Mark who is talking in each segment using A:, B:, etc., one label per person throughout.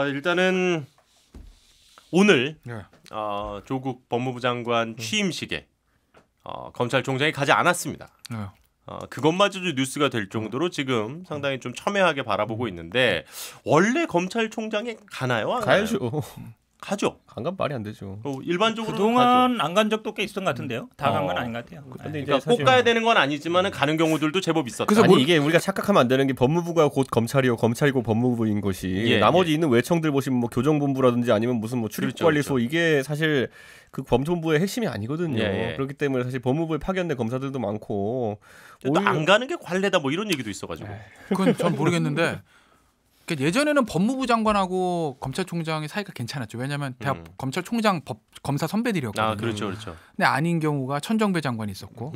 A: 일단은 오늘
B: 네.
A: 조국 법무부 장관 취임식에 검찰총장이 가지 않았습니다.
B: 네.
A: 그것마저도 뉴스가 될 정도로 지금 상당히 좀 첨예하게 바라보고 있는데 원래 검찰총장이 가나요? 안 가나요?
C: 가야죠.
A: 가죠.
C: 안 가면 말이 안 되죠.
A: 일반적으로
D: 그동안 안 간 적도 꽤 있었던 것 같은데요. 다 간 건 아닌 것 같아요.
C: 근데 이제
A: 그러니까 꼭 가야 되는 건 아니지만 가는 경우들도 제법 있었다.
C: 그래서 아니 이게 우리가 착각하면 안 되는 게 법무부가 곧 검찰이고 검찰이고 법무부인 것이 나머지 있는 외청들 보시면 뭐 교정본부라든지 아니면 무슨 뭐 출입관리소 그렇죠. 이게 사실 그 범정부의 핵심이 아니거든요. 그렇기 때문에 사실 법무부에 파견된 검사들도 많고
A: 또 안 가는 게 관례다 뭐 이런 얘기도 있어가지고.
B: 그건 전 모르겠는데 그러니까 예전에는 법무부 장관하고 검찰총장의 사이가 괜찮았죠. 왜냐하면 대학 검찰총장 검사 선배들이었거든요.
A: 그렇죠, 그렇죠.
B: 근데 아닌 경우가 천정배 장관이 있었고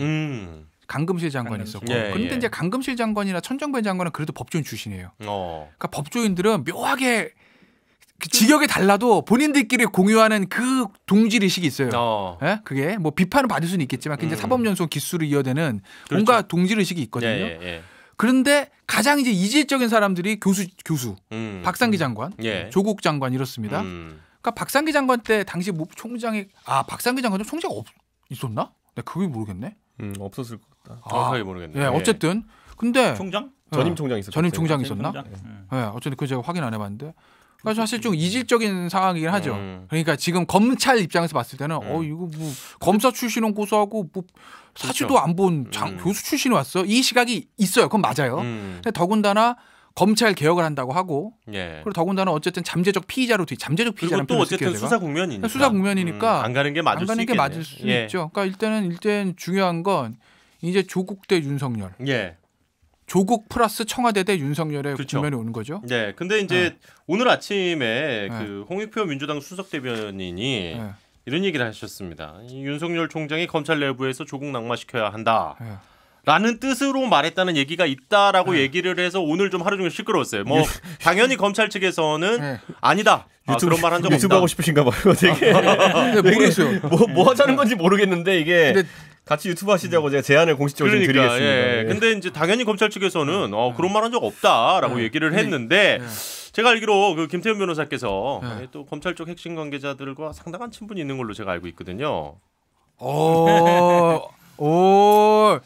B: 강금실 장관이 있었고. 그런데 이제 강금실 장관이나 천정배 장관은 그래도 법조인 출신이에요. 그러니까 법조인들은 묘하게 그 직역이 달라도 본인들끼리 공유하는 그 동질 의식이 있어요. 예? 그게 뭐 비판을 받을 수는 있겠지만 굉장히 사법연수원 기수로 이어되는 그렇죠. 뭔가 동질 의식이 있거든요. 그런데 가장 이제 이질적인 사람들이 교수 박상기 장관, 조국 장관 이렇습니다. 그러니까 박상기 장관 때 당시 총장이 박상기 장관은 총장 있었나? 내가 그게 모르겠네.
C: 없었을 것 같다.
A: 정확하게 모르겠네.
B: 예, 어쨌든 근데
D: 총장?
C: 전임 총장 있었죠.
B: 전임 총장 있었나? 예, 어쨌든 그 제가 확인 안 해봤는데. 그러니까 사실 좀 이질적인 상황이긴 하죠. 그러니까 지금 검찰 입장에서 봤을 때는 이거 뭐 검사 출신은 고소하고 뭐 사주도
A: 그렇죠.
B: 안 본 교수 출신이 왔어. 이 시각이 있어요. 그건 맞아요. 근데 더군다나 검찰 개혁을 한다고 하고 그리고 더군다나 어쨌든 잠재적 피의자라는
A: 그리고 또 어쨌든 수사 국면이니까
B: 수사 국면이니까
A: 안 가는 게 맞을 수
B: 있죠. 그러니까 일단 중요한 건 이제 조국 대 윤석열. 조국 플러스 청와대 대 윤석열의 국면이 오는 거죠.
A: 네, 근데 이제 오늘 아침에 그 홍익표 민주당 수석 대변인이 이런 얘기를 하셨습니다. 이 윤석열 총장이 검찰 내부에서 조국 낙마시켜야 한다. 라는 뜻으로 말했다는 얘기가 있다라고 얘기를 해서 오늘 좀 하루 종일 시끄러웠어요. 뭐 당연히 검찰 측에서는 아니다. 그런 말 한 적 없다.
C: 유튜브 하고 싶으신가 봐요. 되게
B: 모르겠어요.
C: 뭐 하자는 건지 모르겠는데 이게 같이 유튜브 하시자고 제가 제안을 공식적으로 드리겠습니다.
A: 근데 이제 당연히 검찰 측에서는 그런 말 한 적 없다라고 얘기를 했는데 제가 알기로 그 김태현 변호사께서 또 검찰 쪽 핵심 관계자들과 상당한 친분이 있는 걸로 제가 알고 있거든요.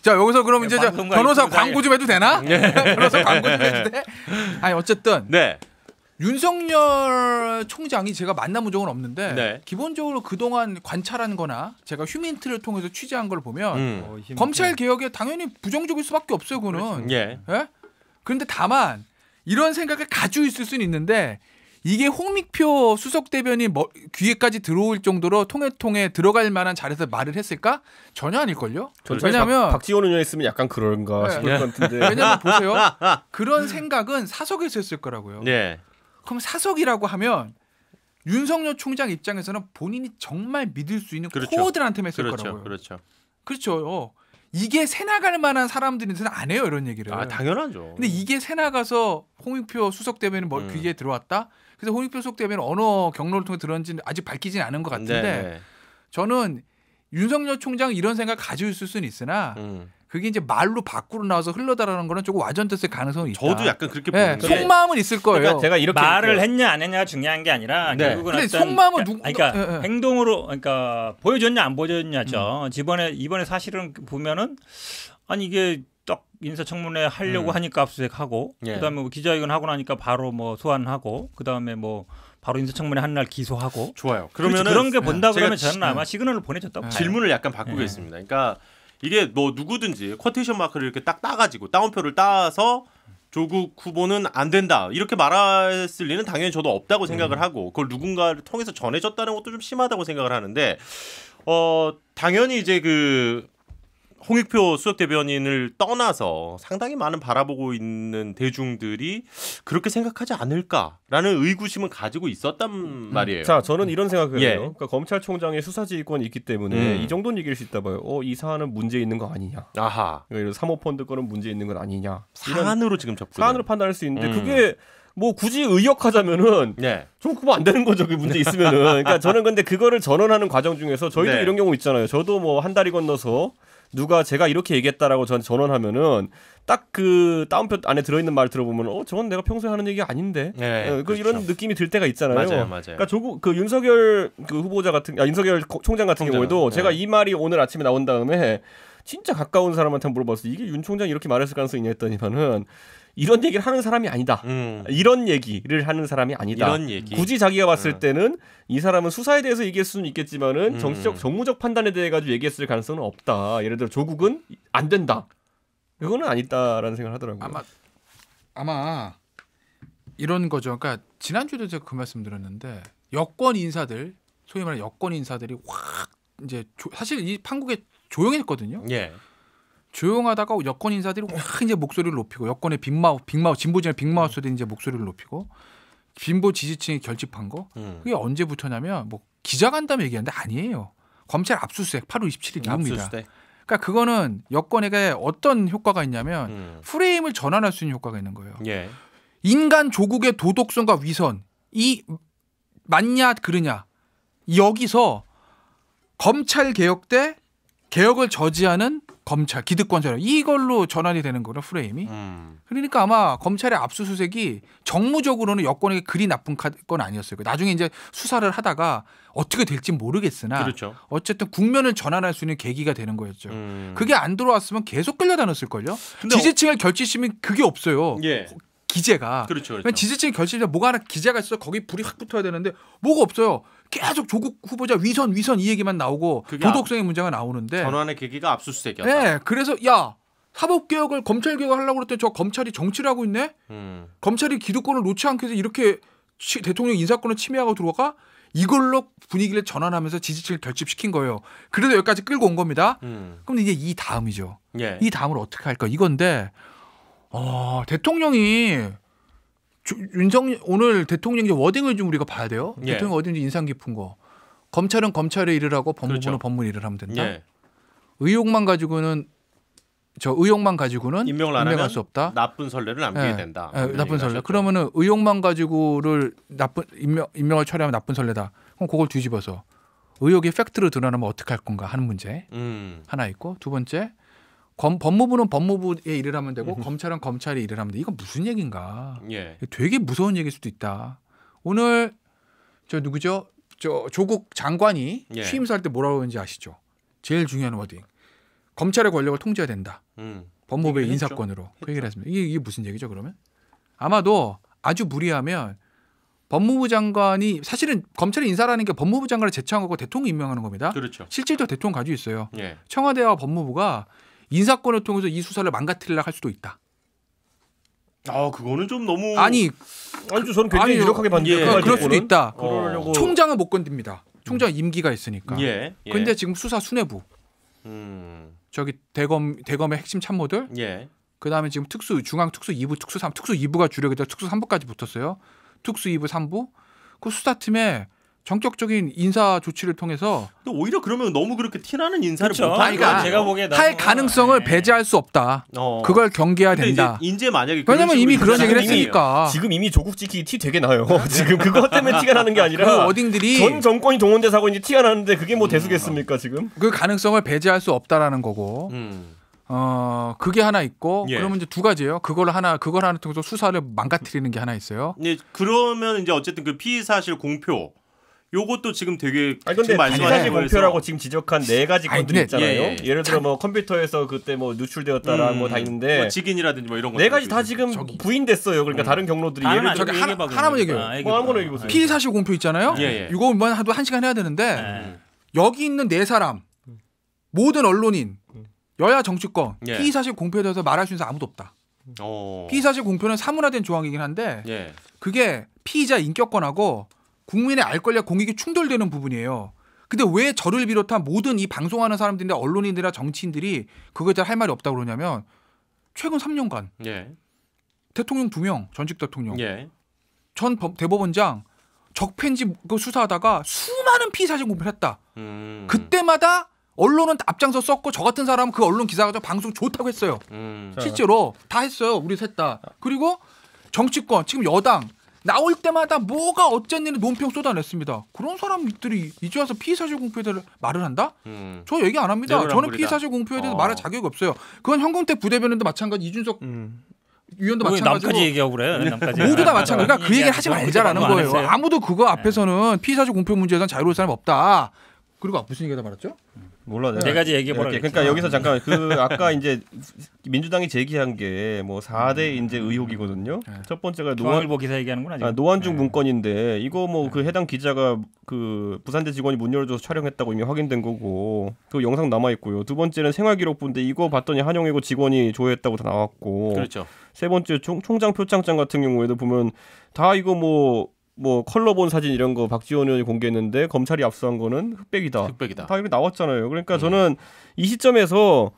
B: 자 여기서 그럼 이제 변호사 광고 좀 해도 되나? 변호사 광고 좀 해도 돼? 아니 어쨌든 윤석열 총장이 제가 만나본 적은 없는데 기본적으로 그동안 관찰한 거나 제가 휴민트를 통해서 취재한 걸 보면 검찰 개혁에 당연히 부정적일 수밖에 없어요. 그거는. 그런데 다만 이런 생각을 가지고 있을 수는 있는데 이게 홍익표 수석 대변인 귀에까지 들어올 정도로 통에 들어갈 만한 자리에서 말을 했을까? 전혀 아닐걸요. 왜냐하면
C: 박지원 의원이었으면 약간 그런가 싶을 것 같은데.
B: 왜냐하면 보세요. 그런 생각은 사석에서 했을 거라고요. 그럼 사석이라고 하면 윤석열 총장 입장에서는 본인이 정말 믿을 수 있는 코어들한테만 했을 거라고요. 그렇죠. 이게 새 나갈 만한 사람들한테는 안 해요 이런 얘기를.
A: 당연하죠.
B: 근데 이게 새 나가서 홍익표 수석 대변인 귀에 들어왔다. 그래서 홍익표 수석 대변인 어느 경로를 통해 들었는지 아직 밝히지는 않은 것 같은데 저는 윤석열 총장은 이런 생각 가지고 있을 수는 있으나 그게 이제 말로 밖으로 나와서 흘러다라는 거는 조금 와전됐을 가능성이 있다.
A: 저도 약간 그렇게 보는 게
B: 속마음은 있을 거예요.
C: 그러니까 제가 이렇게
D: 말을 했냐 안 했냐가 중요한 게 아니라 결국은
B: 근데 속마음은
D: 그러니까 행동으로 그러니까 보여줬냐 안 보여줬냐죠. 이번에 사실은 보면은 아니 이게 딱 인사청문회 하려고 하니까 압수수색하고 그다음에 뭐 기자회견 하고 나니까 바로 뭐 소환하고 그다음에 뭐 바로 인사청문회 한 날 기소하고.
A: 좋아요.
D: 그러면 그런 게 본다 그러면 저는 아마 시그널을 보내줬다고 봐요.
A: 질문을 약간 바꾸겠습니다. 그러니까 이게 뭐 누구든지 쿼테이션 마크를 이렇게 딱 따가지고 따옴표를 따서 조국 후보는 안 된다 이렇게 말했을 리는 당연히 저도 없다고 생각을 하고 그걸 누군가를 통해서 전해졌다는 것도 좀 심하다고 생각을 하는데 당연히 이제 그 홍익표 수석 대변인을 떠나서 상당히 많은 바라보고 있는 대중들이 그렇게 생각하지 않을까라는 의구심은 가지고 있었단 말이에요.
C: 자, 저는 이런 생각을 해요. 그러니까 검찰총장의 수사지휘권이 있기 때문에 이 정도는 얘기할 수 있다 봐요. 이 사안은 문제 있는 거 아니냐. 그러니까 사모펀드 거는 문제 있는 건 아니냐.
A: 사안으로 지금 접근.
C: 사안으로 판단할 수 있는데 그게 뭐 굳이 의역하자면은 좀 그거 안 되는 거죠. 그 문제 있으면은. 그러니까 저는 근데 그거를 전원하는 과정 중에서 저희도 이런 경우 있잖아요. 저도 뭐 한 다리 건너서 누가 제가 이렇게 얘기했다라고 저한테 전원하면은 딱 그 다운표 안에 들어있는 말 들어보면 저건 내가 평소에 하는 얘기 아닌데 그렇죠. 이런 느낌이 들 때가 있잖아요.
A: 맞아요.
C: 그러니까 그 윤석열 그 후보자 같은 윤석열 총장 같은 경우에도 제가 이 말이 오늘 아침에 나온 다음에 진짜 가까운 사람한테 물어봤어. 이게 윤 총장이 이렇게 말했을 가능성이 있냐 했더니만은 이런 얘기를 하는 사람이 아니다. 이런 얘기를 하는 사람이 아니다.
A: 이런 얘기.
C: 굳이 자기가 봤을 때는 이 사람은 수사에 대해서 얘기할 수는 있겠지만은 정치적 정무적 판단에 대해 가지고 얘기했을 가능성은 없다. 예를 들어 조국은 안 된다. 그거는 아니다라는 생각을 하더라고요.
B: 아마 이런 거죠. 그러니까 지난주에도 제가 그 말씀 드렸는데 여권 인사들 소위 말하는 여권 인사들이 확 이제 사실 이 판국에 조용했거든요.
A: 예.
B: 조용하다가 여권 인사들이 확 이제 목소리를 높이고 여권의 빅마우 진보진의 빅마우스들이 이제 목소리를 높이고 진보 지지층이 결집한 거 그게 언제부터냐면 뭐 기자간담회 얘기하는데 아니에요. 검찰 압수수색 8월 27일 이후입니다. 그러니까 그거는 여권에게 어떤 효과가 있냐면 프레임을 전환할 수 있는 효과가 있는 거예요.
A: 예.
B: 인간 조국의 도덕성과 위선 이 맞냐 그르냐 여기서 검찰 개혁 때 개혁을 저지하는 검찰 기득권 세력 이걸로 전환이 되는 거예요 프레임이. 그러니까 아마 검찰의 압수수색이 정무적으로는 여권에게 그리 나쁜 건 아니었어요. 나중에 이제 수사를 하다가 어떻게 될지 모르겠으나
A: 그렇죠.
B: 어쨌든 국면을 전환할 수 있는 계기가 되는 거였죠. 그게 안 들어왔으면 계속 끌려다녔을걸요.
A: 근데
B: 지지층을 결집시키면 그게 없어요.
A: 예.
B: 기재가.
A: 그렇죠.
B: 지지층이 결집시키면 뭐가 하나 기재가 있어 거기 불이 확 붙어야 되는데 뭐가 없어요. 계속 조국 후보자 위선 이 얘기만 나오고 도덕성의 문제가 나오는데
A: 전환의 계기가 압수수색이었다.
B: 네, 그래서 야 사법개혁을 검찰개혁을 하려고 그랬더니 저 검찰이 정치를 하고 있네. 검찰이 기득권을 놓지 않기 위해서 이렇게 대통령 인사권을 침해하고 들어가 이걸로 분위기를 전환하면서 지지층을 결집시킨 거예요. 그래도 여기까지 끌고 온 겁니다. 그럼 이제 이 다음이죠.
A: 예.
B: 이 다음을 어떻게 할까 이건데 대통령이 오늘 대통령 이제 워딩을 좀 우리가 봐야 돼요.
A: 예.
B: 대통령 워딩 인상 깊은 거. 검찰은 검찰의 일을 하고 법무부는
A: 그렇죠.
B: 법무부 일을 하면 된다.
A: 예.
B: 의혹만 가지고는
A: 임명을 안
B: 임명할
A: 하면
B: 수 없다.
A: 나쁜 선례를 남기게 된다.
B: 나쁜 선례. 그러면은 의혹만 가지고를 임명을 처리하면 나쁜 선례다. 그럼 그걸 뒤집어서 의혹이 팩트로 드러나면 어떻게 할 건가 하는 문제 하나 있고 두 번째 법무부는 법무부의 일을 하면 되고 검찰은 검찰의 일을 하면 돼. 이건 무슨 얘기인가?
A: 예.
B: 되게 무서운 얘기일 수도 있다. 오늘 누구죠? 조국 장관이
A: 예.
B: 취임사할 때 뭐라고 했는지 아시죠? 제일 중요한 워딩. 검찰의 권력을 통제해야 된다. 법무부의 인사권으로. 그 얘기를 했습니다. 이게 무슨 얘기죠 그러면? 아마도 아주 무리하면 법무부 장관이 사실은 검찰의 인사라는 게 법무부 장관을 제청한 거고 대통령 임명하는 겁니다.
A: 그렇죠.
B: 실질도 대통령 가지고 있어요.
A: 예.
B: 청와대와 법무부가 인사권을 통해서 이 수사를 망가뜨리려고 할 수도 있다.
A: 그거는 좀 너무
C: 아니죠. 저는 굉장히 유력하게 봤는데
B: 그럴 수도 있다.
C: 그러려고
B: 총장은 못 건듭니다. 총장 임기가 있으니까.
A: 예.
B: 근데 지금 수사 수뇌부 저기 대검의 핵심 참모들
A: 예.
B: 그다음에 지금 중앙 특수 2부 특수 3 특수 2부가 주력이다. 특수 3부까지 붙었어요. 특수 2부 3부 그 수사팀에 전격적인 인사 조치를 통해서
A: 근데 오히려 그러면 너무 그렇게 티나는 인사를
D: 그렇죠.
A: 못하니까
D: 제가 보기에
B: 할 가능성을 배제할 수 없다. 그걸 경계해야 된다.
A: 이제 만약에
B: 왜냐면 이미 그런 얘기를 했으니까.
C: 지금 이미 조국 지키기 티 되게 나요. 지금 그것 때문에 티가 나는 게 아니라
B: 그 어딩들이
C: 전 정권이 동원돼서 하고 이제 티가 나는데 그게 뭐 대수겠습니까 지금?
B: 그 가능성을 배제할 수 없다라는 거고. 그게 하나 있고
A: 예.
B: 그러면 이제 두 가지예요. 그걸 하나 통해서 수사를 망가뜨리는 게 하나 있어요.
A: 네, 그러면 이제 어쨌든 그 피의 사실 공표 요것도 지금 되게
C: 근데 사실 공표라고 지금 지적한 4가지 건들이 있잖아요.
A: 예.
C: 예를 들어 뭐 컴퓨터에서 그때 뭐 누출되었다라 뭐 다 있는데
A: 뭐 직인이라든지 뭐 이런 거
C: 4가지 다 지금 부인됐어요. 그러니까 다른 경로들이 예를 들어
B: 하나만 얘기해요.
C: 뭐 아무거나 얘기해보세요.
B: 피의 사실 공표 있잖아요.
A: 예.
B: 이거만 하도 1시간 해야 되는데 여기 있는 4사람 모든 언론인 여야 정치권 피의 사실 공표에 대해서 말할 수 있는 사람 아무도 없다. 피의 사실 공표는 사문화된 조항이긴 한데 그게 피의자 인격권하고 국민의 알 권리와 공익이 충돌되는 부분이에요. 근데 왜 저를 비롯한 모든 이 방송하는 사람들이나 언론인들이나 정치인들이 그거에 대해 할 말이 없다고 그러냐면 최근 3년간 대통령 2명 전직 대통령 전 대법원장 적폐인지 그 수사하다가 수많은 피의 사실 공표를 했다. 그때마다 언론은 앞장서 썼고 저 같은 사람은 그 언론 기사 가지고 방송 좋다고 했어요. 실제로 다 했어요. 우리 셋 다. 그리고 정치권 지금 여당 나올 때마다 뭐가 어쨌느니 논평 쏟아냈습니다. 그런 사람들이 이제 와서 피의사실 공표에 대해서 말을 한다? 저 얘기 안 합니다. 저는 피의사실 공표에 대해서 말할 자격이 없어요. 그건 현근택 부대변인도 마찬가지, 이준석 위원도 마찬가지고
D: 남까지 얘기하고 그래. 남까지.
B: 모두 다 마찬가지. 그러니까 그 얘기를 하지 말자라는 거예요. 아무도 그거 앞에서는 피의사실 공표 문제에서는 자유로울 사람 없다. 그리고 무슨 얘기다 말았죠?
C: 몰라.
D: 네 가지 얘기해보라.
C: 그러니까 여기서 잠깐 아까 이제 민주당이 제기한 게 뭐 4대 이제 의혹이거든요. 첫 번째가
D: 중앙일보 기사 얘기하는구나.
C: 노한중 문건인데 이거 뭐 그 해당 기자가 그 부산대 직원이 문 열어줘서 촬영했다고 이미 확인된 거고 그 영상 남아 있고요. 두 번째는 생활기록부인데 이거 봤더니 한영애고 직원이 조회했다고 다 나왔고.
A: 그렇죠.
C: 세 번째 총장 표창장 같은 경우에도 보면 다 이거 뭐 컬러 본 사진 이런 거 박지원 의원이 공개했는데 검찰이 압수한 거는 흑백이다. 다 이렇게 나왔잖아요. 그러니까 저는 이 시점에서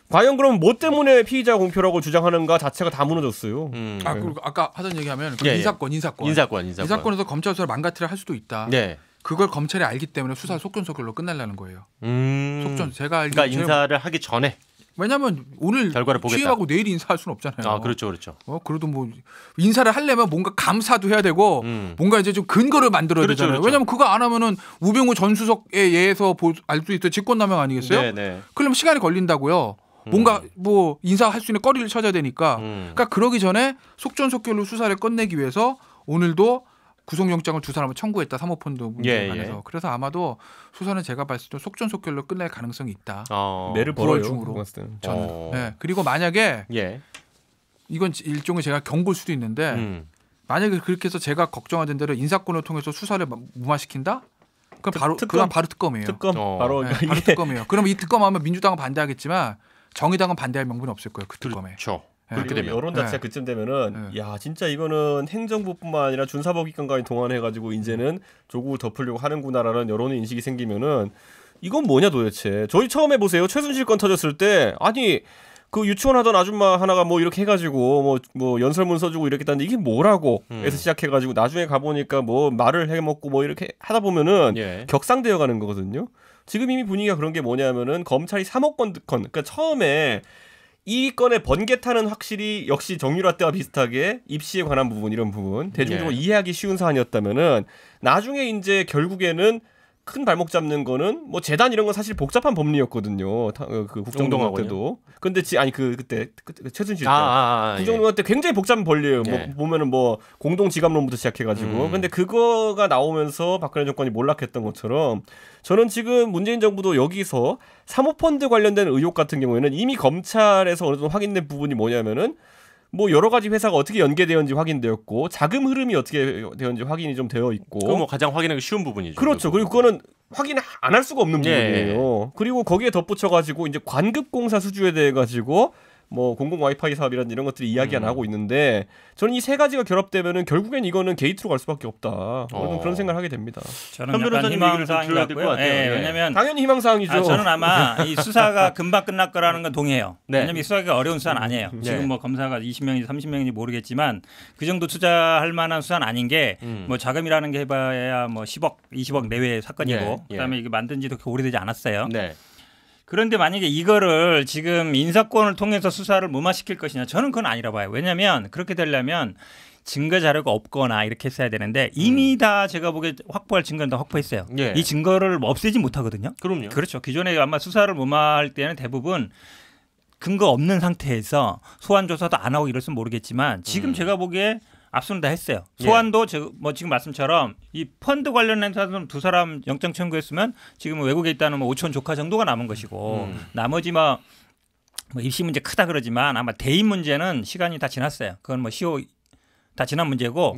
C: 과연 그럼 뭐 때문에 피의자 공표라고 주장하는가 자체가 다 무너졌어요.
B: 그리고 아까 하던 얘기하면 인사권에서 검찰 수사를 망가뜨려 할 수도 있다.
A: 네.
B: 그걸 검찰이 알기 때문에 수사 속전속결로 끝내려는 거예요. 속전 제가 알기로
A: 그러니까 인사를 하기 전에.
B: 왜냐하면 오늘
A: 결과를 보겠다.
B: 취임하고 내일 인사할 수는 없잖아요.
A: 그렇죠.
B: 그래도 뭐 인사를 하려면 뭔가 감사도 해야 되고 뭔가 이제 좀 근거를 만들어야 되잖아요. 왜냐하면 그거 안 하면은 우병우 전 수석에 의해서 알 수 있어요. 직권남용 아니겠어요?
A: 네.
B: 그러면 시간이 걸린다고요. 뭔가 뭐 인사할 수 있는 거리를 찾아야 되니까. 그러니까 그러기 전에 속전속결로 수사를 끝내기 위해서 오늘도 구속영장을 두 사람을 청구했다. 사모펀드 문제에 관해서. 그래서 아마도 수사는 제가 봤을 때 속전속결로 끝낼 가능성이 있다.
C: 매를
B: 9월 중으로. 저는. 네. 그리고 만약에 이건 일종의 제가 경고일 수도 있는데 만약에 그렇게 해서 제가 걱정하던 대로 인사권을 통해서 수사를 무마시킨다? 그럼 바로 특검이에요.
C: 바로
B: 특검이에요. 그럼 이 특검하면 민주당은 반대하겠지만 정의당은 반대할 명분이 없을 거예요. 그 특검에.
A: 그렇죠.
C: 그렇게 되면 여론 자체가 그쯤 되면은 야 진짜 이거는 행정부뿐만 아니라 준사법기관까지 동원해가지고 이제는 조국을 덮으려고 하는구나라는 여론의 인식이 생기면은 이건 뭐냐 도대체. 저희 처음에 보세요. 최순실 건 터졌을 때 아니 그 유치원 하던 아줌마 하나가 뭐 이렇게 해가지고 뭐 연설문 써주고 이렇게 했다는데 이게 뭐라고 해서 시작해가지고 나중에 가보니까 뭐 말을 해먹고 뭐 이렇게 하다 보면은 격상되어 가는 거거든요. 지금 이미 분위기가 그런 게 뭐냐면은 검찰이 3억 건 그러니까 처음에 이 건의 번개탄은 확실히 역시 정유라 때와 비슷하게 입시에 관한 부분 이런 부분 대중적으로 이해하기 쉬운 사안이었다면은 나중에 이제 결국에는 큰 발목 잡는 거는 뭐 재단 이런 건 사실 복잡한 법리였거든요. 그 국정농단 때도. 근데 그때 최순실 때 국정농단 때 굉장히 복잡한 법리예요. 뭐 보면은 뭐 공동 지갑론부터 시작해가지고. 근데 그거가 나오면서 박근혜 정권이 몰락했던 것처럼 저는 지금 문재인 정부도 여기서 사모펀드 관련된 의혹 같은 경우에는 이미 검찰에서 어느 정도 확인된 부분이 뭐냐면은 뭐 여러 가지 회사가 어떻게 연계되었는지 확인되었고 자금 흐름이 어떻게 되었는지 확인이 좀 되어 있고.
A: 그거 뭐 가장 확인하기 쉬운 부분이죠.
C: 그렇죠. 그리고 그거는 확인 안 할 수가 없는 부분이에요. 그리고 거기에 덧붙여가지고 이제 관급공사 수주에 대해 가지고 뭐 공공 와이파이 사업이라든지 이런 것들이 이야기 안 하고 있는데 저는 이 세 가지가 결합되면은 결국엔 이거는 게이트로 갈 수밖에 없다. 저는 그런 생각을 하게 됩니다.
D: 저는 약간 희망사항인 것 같고요. 왜냐하면
C: 당연히 희망사항이죠.
D: 저는 아마 이 수사가 금방 끝날 거라는 건 동의해요. 왜냐하면 이 수사가 어려운 수사는 아니에요. 지금 뭐 검사가 20명인지 30명인지 모르겠지만 그 정도 투자할 만한 수사는 아닌 게 뭐 자금이라는 게 해봐야 뭐 10억, 20억 내외의 사건이고 그다음에 이게 만든 지도 그렇게 오래되지 않았어요. 그런데 만약에 이거를 지금 인사권을 통해서 수사를 무마시킬 것이냐 저는 그건 아니라 봐요. 왜냐하면 그렇게 되려면 증거 자료가 없거나 이렇게 했어야 되는데 이미 다 제가 보기에 확보할 증거는 다 확보했어요. 이 증거를 없애지 못하거든요.
A: 그럼요.
D: 그렇죠. 기존에 아마 수사를 무마할 때는 대부분 근거 없는 상태에서 소환 조사도 안 하고 이럴수는 모르겠지만 지금 제가 보기에 압수는 다 했어요. 소환도 뭐 지금 말씀처럼 이 펀드 관련된 사람 두 사람 영장 청구했으면 지금 외국에 있다는 뭐 5천 조카 정도가 남은 것이고 나머지 뭐 입시 문제 크다 그러지만 아마 대입 문제는 시간이 다 지났어요. 그건 뭐 시효 다 지난 문제고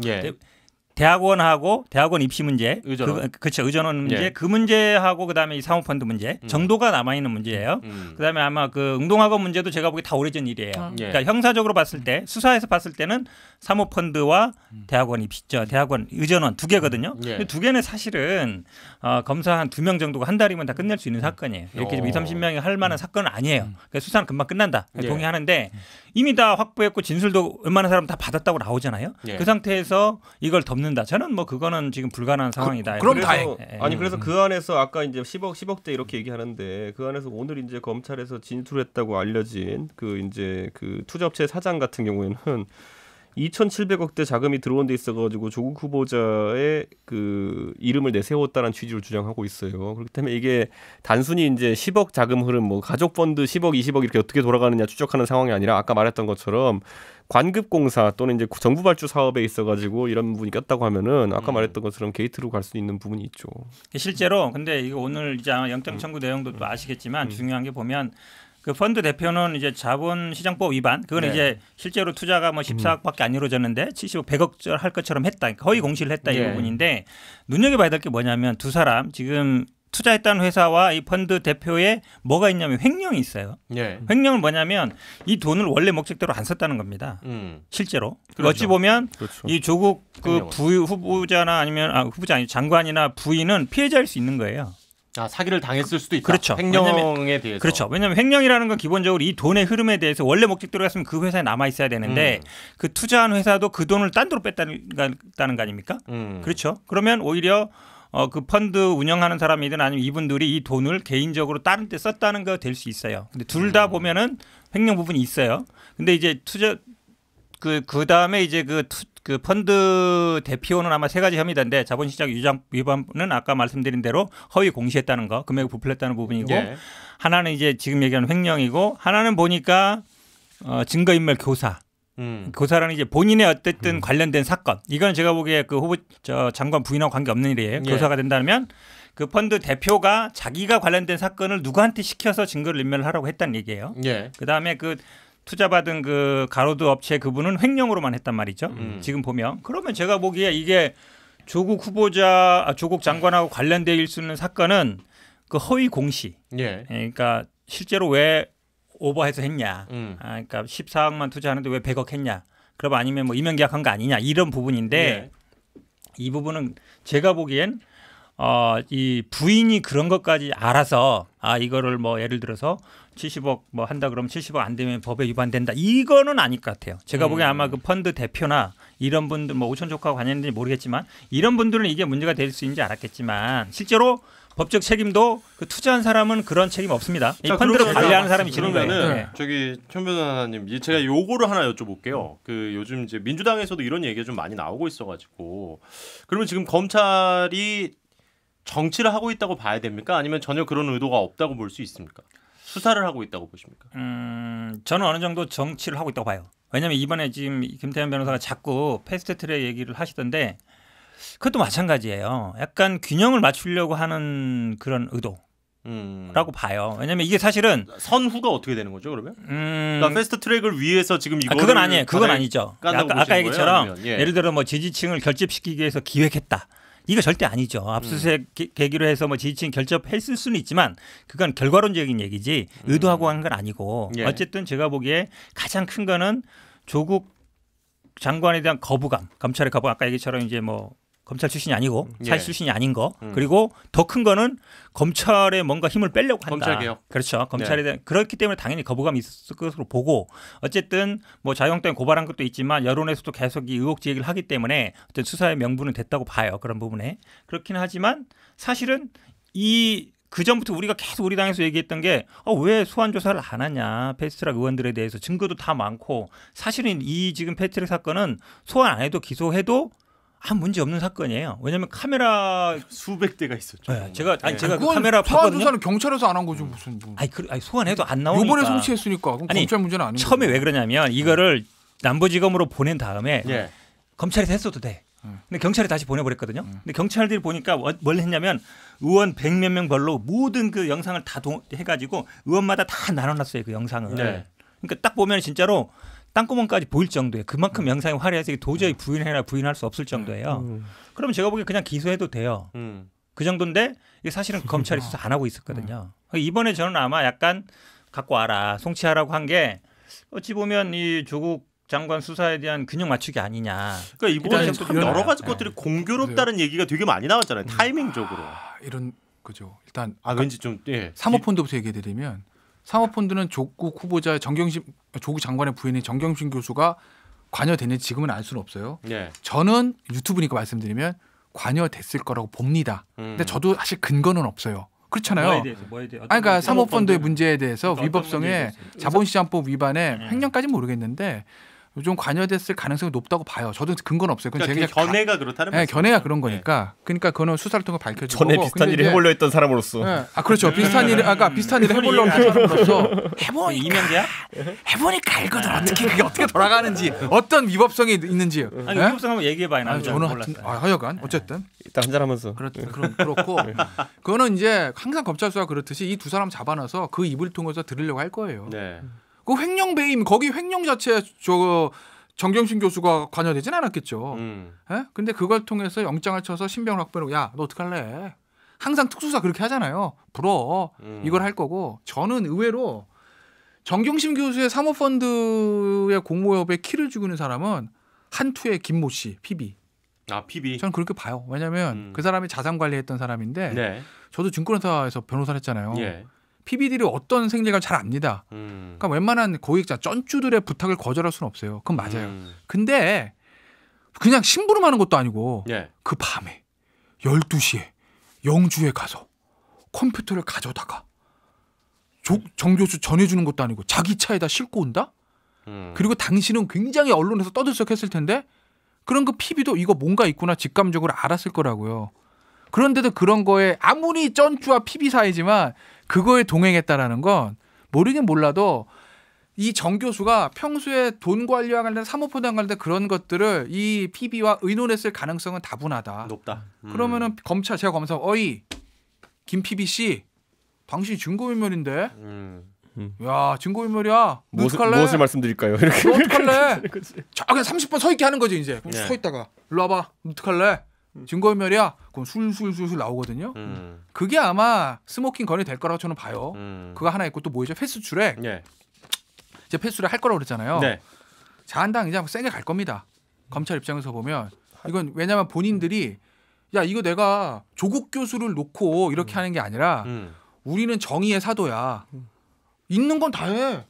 D: 대학원하고 대학원 입시 문제, 그렇죠. 의전원 문제, 그 문제하고 그다음에 이 사모펀드 문제 정도가 남아 있는 문제예요. 그다음에 아마 그 응동학원 문제도 제가 보기에 다 오래전 일이에요. 그러니까 형사적으로 봤을 때 수사에서 봤을 때는 사모펀드와 대학원 입시죠, 대학원 의전원 두 개거든요. 두 개는 사실은 검사 한 2명 정도가 한 달이면 다 끝낼 수 있는 사건이에요. 이렇게 20-30명이 할 만한 사건은 아니에요. 그러니까 수사는 금방 끝난다. 동의하는데 이미 다 확보했고 진술도 웬만한 사람 다 받았다고 나오잖아요. 그 상태에서 이걸 덮는다. 저는 뭐 그거는 지금 불가능한 상황이다.
B: 그럼 다행.
C: 아니 그래서 그 안에서 아까 이제 10억대 이렇게 얘기하는데 그 안에서 오늘 이제 검찰에서 진술했다고 알려진 그 이제 그 투자업체 사장 같은 경우에는 2,700억대 자금이 들어온 데 있어가지고 조국 후보자의 그 이름을 내세웠다는 취지로 주장하고 있어요. 그렇기 때문에 이게 단순히 이제 10억 자금 흐름, 뭐 가족 펀드 10억, 20억 이렇게 어떻게 돌아가느냐 추적하는 상황이 아니라 아까 말했던 것처럼 관급공사 또는 이제 정부 발주 사업에 있어가지고 이런 부분이 꼈다고 하면은 아까 말했던 것처럼 게이트로 갈 수 있는 부분이 있죠.
D: 실제로 근데 이거 오늘 이제 영장 청구 내용도 또 아시겠지만 중요한 게 보면 그 펀드 대표는 이제 자본시장법 위반, 그건
A: 네.
D: 이제 실제로 투자가 뭐 14억밖에 안 이루어졌는데 70억, 100억 할 것처럼 했다, 그러니까 허위 공시를 했다 이 부분인데 눈여겨봐야 될 게 뭐냐면 두 사람 지금 투자했다는 회사와 이 펀드 대표에 뭐가 있냐면 횡령이 있어요.
A: 예.
D: 횡령은 뭐냐면 이 돈을 원래 목적대로 안 썼다는 겁니다. 실제로. 그렇죠. 어찌 보면 그렇죠. 이 조국 그 후보자나 아니면 후보자 아니 장관이나 부인은 피해자일 수 있는 거예요.
A: 아, 사기를 당했을 수도 있다.
D: 그렇죠.
A: 횡령에 대해서.
D: 그렇죠. 왜냐하면 횡령이라는 건 기본적으로 이 돈의 흐름에 대해서 원래 목적대로 했으면 그 회사에 남아 있어야 되는데 그 투자한 회사도 그 돈을 딴 데로 뺐다는 거 아닙니까? 그렇죠. 그러면 오히려 그 펀드 운영하는 사람이든 아니면 이분들이 이 돈을 개인적으로 다른 데 썼다는 거 될 수 있어요. 근데 둘 다 보면은 횡령 부분이 있어요. 근데 이제 투자 그 다음에 이제 그 펀드 대표는 아마 세 가지 혐의인데 자본시장 위반은 아까 말씀드린 대로 허위 공시했다는 거, 금액을 부풀렸다는 부분이고
A: 예. 하나는
D: 이제 지금 얘기하는 횡령이고 하나는 보니까 증거인멸 교사. 교사라는 이제 본인의 어쨌든 관련된 사건. 이건 제가 보기에 그 장관 부인하고 관계 없는 일이에요.
A: 예.
D: 교사가 된다면 그 펀드 대표가 자기가 관련된 사건을 누구한테 시켜서 증거를 인멸을 하라고 했다는 얘기예요.
A: 예.
D: 그다음에 그 투자받은 그 가로드 업체 그분은 횡령으로만 했단 말이죠. 지금 보면. 그러면 제가 보기에 이게 조국 후보자, 조국 장관하고 관련되어 있는 사건은 그 허위 공시.
A: 예.
D: 그러니까 실제로 왜 오버해서 했냐. 그러니까 14억만 투자하는데 왜 100억 했냐. 그럼 아니면 뭐 임용 계약한 거 아니냐. 이런 부분인데
A: 예.
D: 이 부분은 제가 보기엔 이 부인이 그런 것까지 알아서 이거를 뭐 예를 들어서 70억 뭐 한다 그러면 70억 안 되면 법에 위반된다. 이거는 아닐 것 같아요. 제가 보기엔 아마 그 펀드 대표나 이런 분들 뭐 오천 조카와 관련된지 모르겠지만 이런 분들은 이게 문제가 될 수 있는지 알았겠지만 실제로 법적 책임도 그 투자한 사람은 그런 책임 없습니다. 이 펀드를 관리하는 사람이 지는 거예요.
A: 네. 저기 천 변호사님, 제가 요거를 하나 여쭤볼게요. 그 요즘 이제 민주당에서도 이런 얘기가 좀 많이 나오고 있어가지고 그러면 지금 검찰이 정치를 하고 있다고 봐야 됩니까? 아니면 전혀 그런 의도가 없다고 볼 수 있습니까? 수사를 하고 있다고 보십니까?
D: 저는 어느 정도 정치를 하고 있다고 봐요. 왜냐하면 이번에 지금 김태현 변호사가 자꾸 패스트트랙 얘기를 하시던데 그것도 마찬가지예요. 약간 균형을 맞추려고 하는 그런 의도라고 봐요. 왜냐하면 이게 사실은
A: 선후가 어떻게 되는 거죠, 그러면? 그러니까 패스트트랙을 위해서 지금 이거
D: 그건 아니에요. 그건 아니죠.
A: 아까
D: 얘기처럼 예를 들어 뭐 지지층을 결집시키기 위해서 기획했다. 이거 절대 아니죠. 압수수색 계기로 해서 뭐 지지층 결집했을 수는 있지만 그건 결과론적인 얘기지 의도하고 한 건 아니고
A: 예.
D: 어쨌든 제가 보기에 가장 큰 거는 조국 장관에 대한 거부감, 검찰의 거부감. 아까 얘기처럼 이제 뭐 검찰 출신이 아니고 사회 출신이 아닌 거. 그리고 더 큰 거는 검찰에 뭔가 힘을 빼려고 한다.
A: 검찰개혁.
D: 그렇죠. 검찰에 대한 그렇기 때문에 당연히 거부감이 있을 것으로 보고 어쨌든 뭐 자유한국당에 고발한 것도 있지만 여론에서도 계속 이 의혹 제기를 하기 때문에 어떤 수사의 명분은 됐다고 봐요. 그런 부분에. 그렇긴 하지만 사실은 그 전부터 우리가 계속 우리 당에서 얘기했던 게 왜 소환 조사를 안 하냐. 패스트트랙 의원들에 대해서 증거도 다 많고 사실은 이 지금 패스트트랙 사건은 소환 안 해도 기소해도 아무 문제 없는 사건이에요. 왜냐하면 카메라
A: 수백 대가 있었죠.
D: 네, 제가 그 카메라
B: 소환
D: 봤거든요.
B: 조사는 경찰에서 안 한 거죠 무슨.
D: 아니 소환해도 안 나오니까.
B: 이번에 송치했으니까 그럼 검찰 문제는 아닌 거죠.
D: 처음에 왜 그러냐면 이거를 남부지검으로 보낸 다음에
A: 예.
D: 검찰에서 했어도 돼. 근데 경찰에 다시 보내버렸거든요. 근데 경찰들이 보니까 뭘 했냐면 의원 100몇 명 별로 모든 그 영상을 다 해가지고 의원마다 다 나눠놨어요 그 영상을.
A: 네.
D: 그러니까 딱 보면 진짜로 땅구멍까지 보일 정도예요. 그만큼 영상이 화려해서 도저히 부인할 수 없을 정도예요. 그럼 제가 보기엔 그냥 기소해도 돼요. 그 정도인데 이게 사실은 검찰이 수사 안 하고 있었거든요. 이번에 저는 아마 약간 갖고 와라 송치하라고 한 게 어찌 보면 이 조국 장관 수사에 대한 균형 맞추기 아니냐.
A: 그러니까 이번에 참 여러 가지 것들이 공교롭다는 얘기가 되게 많이 나왔잖아요. 타이밍적으로.
B: 이런 거죠. 일단
A: 왠지 좀
B: 사모펀드부터 얘기해드리면 사모펀드는 조국 후보자 조국 장관의 부인인 정경심 교수가 관여됐는지 지금은 알 수는 없어요.
A: 예.
B: 저는 유튜브니까 말씀드리면 관여됐을 거라고 봅니다. 근데 저도 사실 근거는 없어요. 그렇잖아요. 그러니까 사모펀드의 문제에 대해서 위법성에 자본시장법 위반에 횡령까지는 모르겠는데 좀 관여됐을 가능성이 높다고 봐요. 저도 근거는 없어요. 그건
A: 그러니까 견해가 그렇다는
B: 말씀이죠. 견해가 그런 거니까. 그러니까 그거는 수사를 통해 밝혀질
C: 전에
B: 거고.
C: 비슷한 일을 해보려 했던 사람으로서.
B: 그렇죠. 비슷한 일을 해보려 했던 사람으로서
D: 이명재야?
B: 해보니까 알거든. 어떻게 그게 어떻게 돌아가는지 어떤 위법성이 있는지.
D: 아니 위법성 한번 얘기해봐요. 나는
B: 저는 하여간 어쨌든
C: 일단 한잔하면서.
B: 그렇고 그거는 이제 항상 검찰 수사 그렇듯이 이 두 사람 잡아놔서 그 입을 통해서 들으려고 할 거예요.
A: 네.
B: 그 횡령 배임 거기 횡령 자체 정경심 교수가 관여되진 않았겠죠. 예? 근데 그걸 통해서 영장을 쳐서 신병을 확보하고 야, 너 어떡할래? 항상 특수사 그렇게 하잖아요. 불어. 이걸 할 거고 저는 의외로 정경심 교수의 사모펀드의 공모협에 키를 주고 있는 사람은 한투의 김모 씨, PB.
A: 아, PB.
B: 저는 그렇게 봐요. 왜냐하면 그 사람이 자산 관리했던 사람인데
A: 네.
B: 저도 증권회사에서 변호사를 했잖아요.
A: 예.
B: PB들이 어떤 생리를 잘 압니다. 그러니까 웬만한 고객자 쩐주들의 부탁을 거절할 수는 없어요. 그건 맞아요. 근데 그냥 심부름하는 것도 아니고
A: 예.
B: 그 밤에 12시에 영주에 가서 컴퓨터를 가져다가 정 교수 전해주는 것도 아니고 자기 차에다 싣고 온다? 그리고 당신은 굉장히 언론에서 떠들썩했을 텐데 그런 그 PB도 이거 뭔가 있구나 직감적으로 알았을 거라고요. 그런데도 그런 거에 아무리 쩐주와 PB 사이지만 그거에 동행했다라는 건 모르긴 몰라도 이 정 교수가 평소에 돈 관리와 관련된 사모펀드와 관련된 그런 것들을 이 PB와 의논했을 가능성은 다분하다.
A: 높다.
B: 그러면은 제가 검사 어이 김 PB 씨 당신이 증거인멸인데 야 증거인멸이야.
C: 무엇을 말씀드릴까요? 이렇게
B: 너 어떡할래? 그냥 30분 서 있게 하는 거지 이제.
A: 네.
B: 서 있다가 일로 와봐. 어떡할래? 증거인멸이야. 그럼 술술술술 나오거든요. 그게 아마 스모킹 건이 될 거라고 저는 봐요. 그거 하나 있고 또 뭐죠? 패스트트랙.
A: 예.
B: 이제 패스트트랙 할 거라고 그랬잖아요.
A: 네.
B: 자한당 이제 세게 갈 겁니다. 검찰 입장에서 보면 이건 왜냐하면 본인들이 야 이거 내가 조국 교수를 놓고 이렇게 하는 게 아니라 우리는 정의의 사도야. 있는 건 다 해.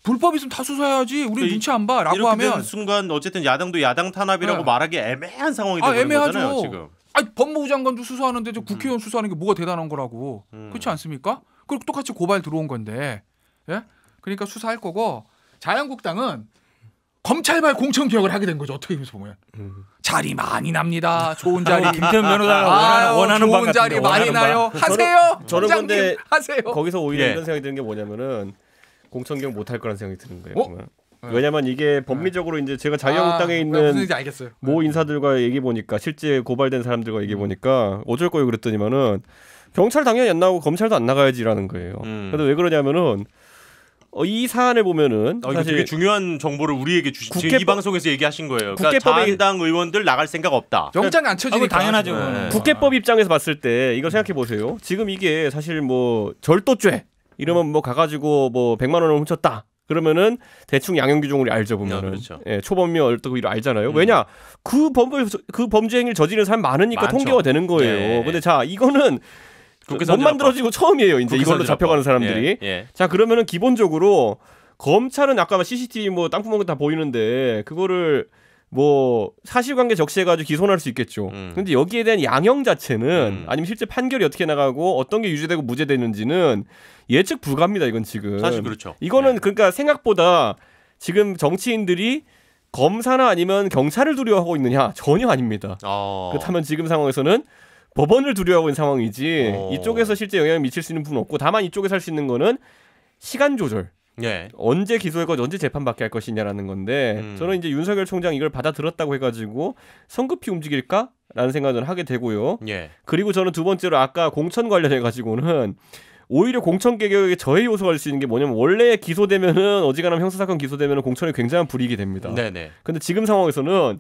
B: 불법 있으면 다 수사해야지. 우리 눈치 안 봐라고
A: 이렇게
B: 하면
A: 되는 순간 어쨌든 야당도 야당 탄압이라고
B: 네.
A: 말하기 애매한 상황이 되는
B: 애매하죠.
A: 거잖아요, 지금.
B: 법무부 장관도 수사하는데 국회의원 수사하는 게 뭐가 대단한 거라고. 그렇지 않습니까? 그리고 똑같이 고발 들어온 건데. 예? 그러니까 수사할 거고 자유한국당은 검찰발 공천개혁을 하게 된 거죠. 어떻게 보면. 자리 많이 납니다. 좋은 자리.
D: 김태현 변호사가 원하는
B: 좋은 자리 많이 나요. 하세요.
C: 저는 근데
B: 하세요.
C: 거기서 오히려
A: 예.
C: 이런 생각이 드는 게 뭐냐면은 공천개혁 못할 거라는 생각이 드는 거예요.
B: 어?
C: 왜냐면 이게 법리적으로 이제 제가 자유한국당에
B: 무슨
C: 있는
B: 얘기인지 알겠어요.
C: 모 인사들과 얘기해 보니까 실제 고발된 사람들과 얘기해 보니까 어쩔 거예요 그랬더니만은 경찰 당연히 안 나오고 검찰도 안 나가야지라는 거예요. 근데 왜 그러냐면은 이 사안을 보면은
A: 이거
C: 사실
A: 되게 중요한 정보를 우리에게 이 방송에서 얘기하신 거예요. 그러니까
C: 국회법이-
A: 자한당 의원들 나갈 생각 없다.
B: 영장 안 쳐지니까
D: 당연하죠.
A: 네.
C: 국회법 입장에서 봤을 때 이거 생각해 보세요. 지금 이게 사실 뭐 절도죄 이러면 뭐 가가지고 뭐 100만 원을 훔쳤다. 그러면은 대충 양형 규정을 알죠 보면은
A: 그렇죠.
C: 예, 초범위 얼뜨고 이거 알잖아요. 왜냐 그 범죄 행위를 저지르는 사람 많으니까
A: 많죠.
C: 통계가 되는 거예요.
A: 네.
C: 근데 자 이거는 못 만들어지고 처음이에요. 이제 이걸로 잡혀가는 사람들이.
A: 예.
C: 자 그러면은 기본적으로 검찰은 아까 CCTV 뭐 땅구멍 다 보이는데 그거를 뭐 사실관계 적시해가지고 기소할 수 있겠죠. 근데 여기에 대한 양형 자체는 아니면 실제 판결이 어떻게 나가고 어떤 게 유죄되고 무죄되는지는 예측 불가합니다. 이건 지금.
A: 사실 그렇죠.
C: 이거는
A: 네.
C: 그러니까 생각보다 지금 정치인들이 검사나 아니면 경찰을 두려워하고 있느냐 전혀 아닙니다. 그렇다면 지금 상황에서는 법원을 두려워하고 있는 상황이지 이쪽에서 실제 영향을 미칠 수 있는 부분은 없고 다만 이쪽에서 할 수 있는 거는 시간 조절.
A: 예.
C: 언제 기소할 것 언제 재판받게 할 것이냐라는 건데 저는 이제 윤석열 총장 이걸 받아들었다고 해가지고 성급히 움직일까라는 생각을 하게 되고요.
A: 예.
C: 그리고 저는 두 번째로 아까 공천 관련해 가지고는 오히려 공천 개혁에 저해 요소가 될 수 있는 게 뭐냐면 원래 기소되면은 어지간하면 형사사건 기소되면은 공천이 굉장한 불이익이 됩니다.
A: 네네.
C: 근데 지금 상황에서는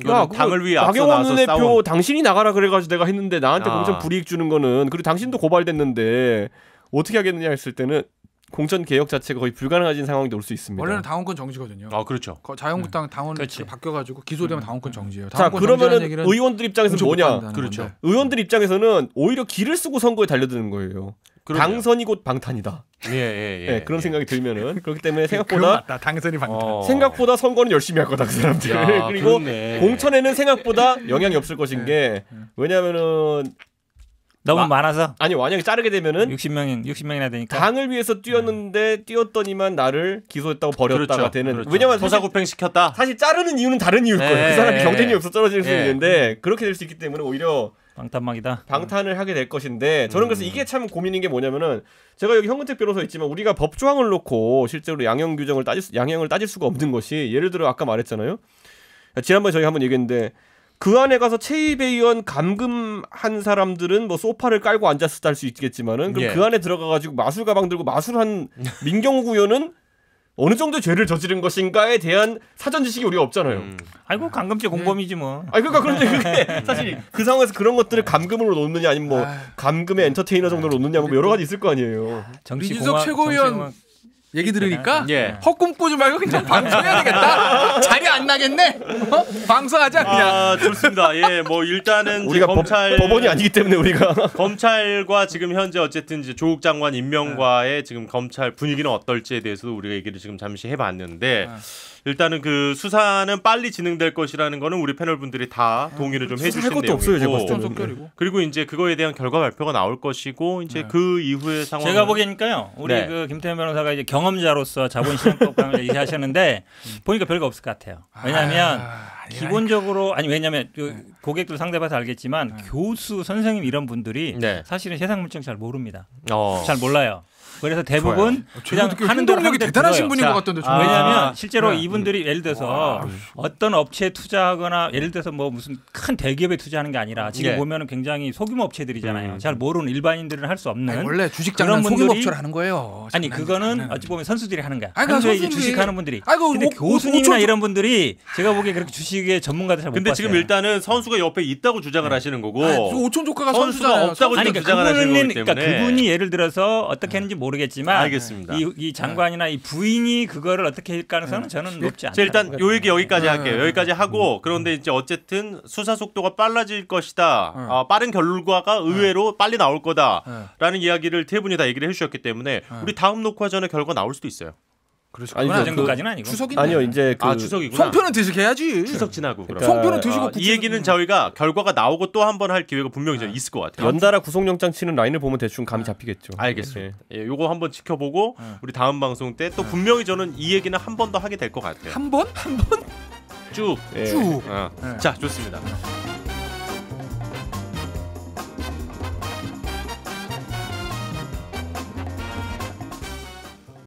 A: 당을 위해 앞서
C: 박영원
A: 나서
C: 대표
A: 싸운.
C: 당신이 나가라 그래가지고 내가 했는데 나한테 공천 불이익 주는 거는 그리고 당신도 고발됐는데 어떻게 하겠느냐 했을 때는 공천 개혁 자체가 거의 불가능해진 상황이 올 수 있습니다.
B: 원래는 당원권 정지거든요.
A: 그렇죠.
B: 자유한국당 당원 바뀌어가지고 기소되면 당원권 정지예요.
C: 자 그러면은 의원들 입장에서는 뭐냐?
A: 그렇죠.
C: 의원들 입장에서는 오히려 기를 쓰고 선거에 달려드는 거예요.
A: 그러네요.
C: 당선이 곧 방탄이다.
A: 예.
C: 그런 생각이 들면은 그렇기 때문에 생각보다
B: 당선이 방탄.
C: 생각보다 선거는 열심히 할 거다 그 사람들. 그리고
A: 그렇네.
C: 공천에는 생각보다 영향이 없을 것인 게 왜냐하면은
D: 너무 많아서
C: 아니 만약에 자르게 되면은
D: 60명이나 되니까
C: 당을 위해서 뛰었는데 뛰었더니만 나를 기소했다고 버렸다가
A: 그렇죠.
C: 되는
A: 그렇죠.
C: 왜냐면
A: 토사구팽 시켰다.
C: 사실 자르는 이유는 다른 이유일 거예요. 그 사람이 경쟁력이 없어 떨어질 수 있는데 그렇게 될 수 있기 때문에 오히려 방탄을 하게 될 것인데 저는 그래서 이게 참 고민인 게 뭐냐면은 제가 여기 현근택 변호사 있지만 우리가 법 조항을 놓고 실제로 양형을 따질 수가 없는 것이 예를 들어 아까 말했잖아요. 지난번에 저희 한번 얘기했는데 그 안에 가서 최입 의원 감금한 사람들은 뭐 소파를 깔고 앉았을 때 할 수 있겠지만은 그럼 그 안에 들어가가지고 마술 가방 들고 마술한 민경욱 의원은 어느 정도 죄를 저지른 것인가에 대한 사전 지식이 우리가 없잖아요.
D: 아이고 감금죄 공범이지 뭐.
C: 아니 그러니까 그런데 그게 사실 그 상황에서 그런 것들을 감금으로 놓느냐 아니면 뭐 감금의 엔터테이너 정도로 놓느냐 뭐 여러 가지 있을 거 아니에요.
B: 이준석 최고위원 얘기 들으니까 헛꿈 꾸지 말고 그냥 방송해야 되겠다. 자리 안 나겠네. 방송하자 그냥.
A: 좋습니다. 예, 뭐 일단은
C: 우리가 법원이 아니기 때문에 우리가
A: 검찰과 지금 현재 어쨌든 이제 조국 장관 임명과의 지금 검찰 분위기는 어떨지에 대해서도 우리가 얘기를 지금 잠시 해봤는데. 일단은 그 수사는 빨리 진행될 것이라는 거는 우리 패널 분들이 다 동의를 좀 해주신 내용이고
C: 없어요, 제가 봤을 때는.
A: 그리고 이제 그거에 대한 결과 발표가 나올 것이고 이제 그 이후의 상황
D: 제가 보기에니까요. 우리 그 김태현 변호사가 이제 경험자로서 자본시장법 얘기하셨는데 보니까 별거 없을 것 같아요. 왜냐하면 기본적으로 왜냐하면 고객들 상대봐서 알겠지만 교수 선생님 이런 분들이 사실은 세상 물정 잘 모릅니다. 잘 몰라요. 그래서 대부분 그냥 하는
B: 능력이 대단하신 분인 것 같던데.
D: 왜냐하면 실제로 이분들이 예를 들어서 어떤 업체에 투자하거나 예를 들어서 뭐 무슨 큰 대기업에 투자하는 게 아니라 지금 보면은 굉장히 소규모 업체들이잖아요. 잘 모르는 일반인들은 할 수 없는.
B: 원래 주식장은 소규모 업체를 하는 거예요.
D: 아니 그거는 어찌 보면 선수들이 하는 거야. 평소에 이제 주식하는 분들이. 근데 교수님이나 이런 분들이 제가 보기에 그렇게 주식의 전문가들 잘 못 봤어요.
A: 근데 지금 일단은 선수가 옆에 있다고 주장을 하시는 거고
B: 오촌 조카가
A: 선수가 없다고 주장을 하시는 거기 때문에.
D: 그러니까 그분이 예를 들어서 어떻게 했는지 모르겠지만
A: 알겠습니다.
D: 이 장관이나 이 부인이 그거를 어떻게 할 가능성은 저는 높지 않다.
A: 일단 요 얘기 여기까지 할게요. 여기까지 하고 그런데 이제 어쨌든 수사 속도가 빨라질 것이다. 빠른 결과가 의외로 빨리 나올 거다라는 이야기를 세 분이 다 얘기를 해주셨기 때문에 우리 다음 녹화 전에 결과 나올 수도 있어요.
D: 아니죠. 정도까지는 아니고.
B: 추석인데.
C: 아니요, 이제
A: 추석이구나.
B: 송편은 드시게야지.
A: 추석 지나고.
C: 그러니까,
B: 송편은 드시고.
A: 이 얘기는 저희가 결과가 나오고 또 한 번 할 기회가 분명히 있을 것 같아요.
C: 연달아 구속영장 치는 라인을 보면 대충 감이 잡히겠죠.
A: 알겠습니다. 예, 요거 한번 지켜보고 우리 다음 방송 때 또 분명히 저는 이 얘기는 한 번 더 하게 될 것 같아요.
B: 한 번?
A: 쭉.
B: 쭉.
A: 자, 좋습니다.